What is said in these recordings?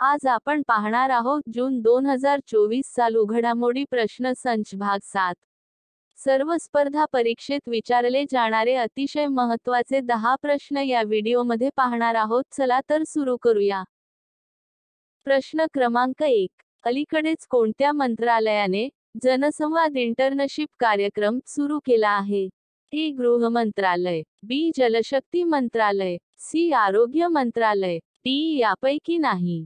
आज आपण पाहणार आहोत जून 2024 साल घडामोडी प्रश्न संच भाग 7. सर्व स्पर्धा परीक्षेत विचारले जाणारे अतिशय महत्त्वाचे 10 प्रश्न या व्हिडिओमध्ये पाहणार आहोत. चला तर सुरू करूया. प्रश्न क्रमांक 1. अलीकडेच कोणत्या मंत्रालयाने जनसंवाद इंटर्नशिप कार्यक्रम सुरू केला आहे? ए. गृह मंत्रालय, बी. जलशक्ती मंत्रालय, सी. आरोग्य मंत्रालय, डी. यापैकी नाही.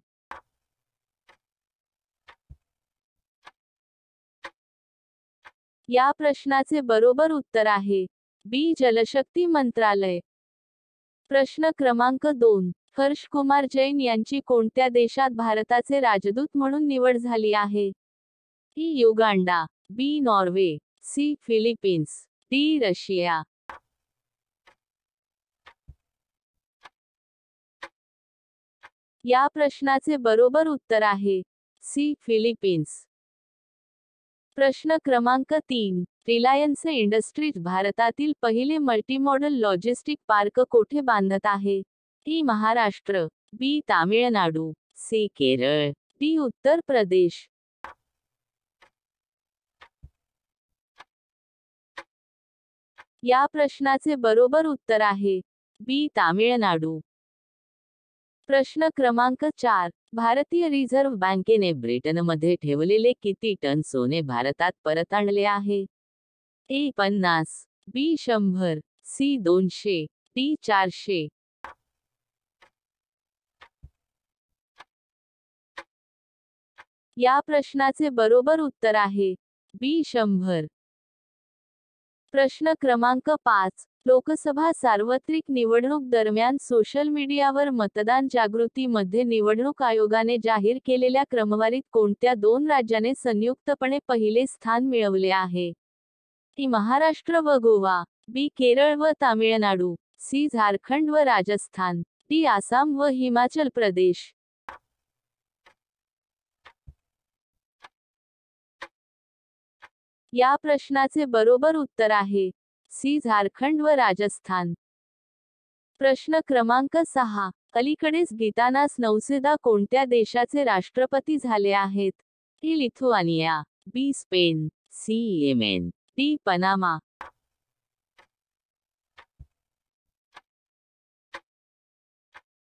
या प्रश्नाचे बरोबर उत्तर आहे बी. जलशक्ती मंत्रालय. प्रश्न क्रमांक 2. हर्ष कुमार जैन यांची कोणत्या देशात भारताचे राजदूत म्हणून निवड झाली आहे? A. Uganda, B. Norway, C. Philippines, D. Russia. या प्रश्नाचे बरोबर उत्तर आहे सी. फिलिपिन्स. प्रश्न क्रमांक 3. रिलायन्स इंडस्ट्रीज भारतातील पहिले मल्टीमॉडल लॉजिस्टिक पार्क कोठे बांधत आहे? ई. महाराष्ट्र, बी. तामिळनाडू, सी. केरळ, डी. उत्तर प्रदेश. या प्रश्नाचे बरोबर उत्तर आहे बी. तामिळनाडू. प्रश्न क्रमांक 4. भारतीय रिझर्व्ह बँकेने ब्रिटनमध्ये ठेवलेले किती टन सोने भारतात परत आणले आहे? ए. 50, बी. 100, सी. 200, डी. 400. या प्रश्नाचे बरोबर उत्तर आहे बी. 100. प्रश्न क्रमांक 5. लोकसभा सार्वत्रिक निवडणूक दरम्यान सोशल मीडियावर मतदान जागृती मध्ये निवडणूक आयोगाने जाहीर केलेल्या क्रमवारीत कोणत्या 2 राज्याने संयुक्तपणे पहिले स्थान मिळवले आहे? ई. महाराष्ट्र व गोवा, बी. केरळ व तामिळनाडू, सी. झारखंड व राजस्थान, डी. आसाम व हिमाचल प्रदेश. या प्रश्नाचे बरोबर उत्तर आहे सी. झारखंड व राजस्थान. प्रश्न क्रमांक 6. अलीकडेच गीतानास नौसेदा कोणत्या देशाचे राष्ट्रपती झाले आहेत? A. Lithuania, B. Spain, C. Yemen, D. Panama.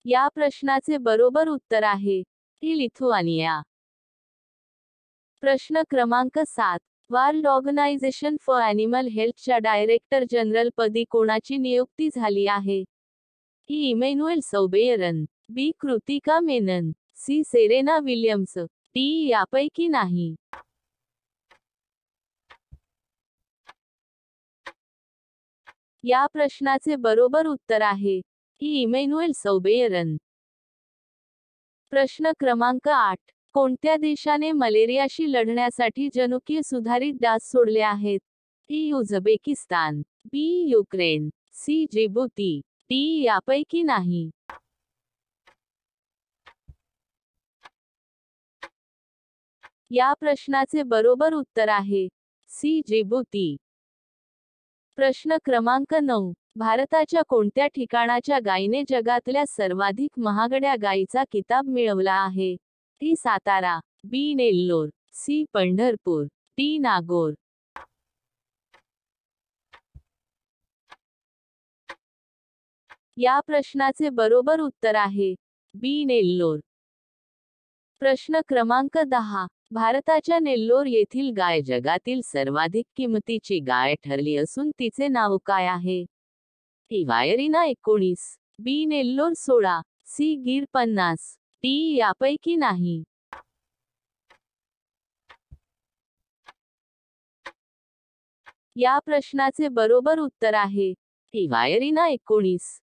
या प्रश्नाचे बरोबर उत्तर आहे ई. लिथुआनिया. प्रश्न क्रमांक 7. वर्ल्ड ऑर्गनायझेशन फॉर ॲनिमल हेल्थच्या डायरेक्टर जनरल पदी कोणाची नियुक्ती झाली आहे? A. Emmanuelle Soubeyran, B. Kritika Menon, C. Serena Williams, D. यापैकी नाही. या प्रश्नाचे बरोबर उत्तर आहे ई. इमॅन्युएल सौबेयरन. प्रश्न क्रमांक 8. कोणत्या देशाने मलेरियाशी लढण्यासाठी जनुकीय सुधारित डास सोडले आहेत? A. Uzbekistan, B. Ukraine, C. Djibouti, D. यापैकी नाही. या प्रश्नाचे बरोबर उत्तर आहे सी. जिबुती. प्रश्न क्रमांक 9. भारताच्या कोणत्या ठिकाणाच्या गायीने जगातल्या सर्वाधिक महागड्या गायीचा किताब मिळवला आहे? ई. सातारा, बी. नेल्लोर, सी. पंढरपूर, डी. नागोर. या प्रश्नाचे बरोबर उत्तर आहे बी. नेल्लोर. प्रश्न क्रमांक 10. भारताच्या नेल्लोर येथील गाय जगातील सर्वाधिक किमतीची गाय ठरली असून तिचे नाव काय आहे? ई. वायरिना 19, बी. नेल्लोर 16, सी. गीर 50, डी. यापैकी नाही. या प्रश्नाचे बरोबर उत्तर आहे ई. वायरिना 19.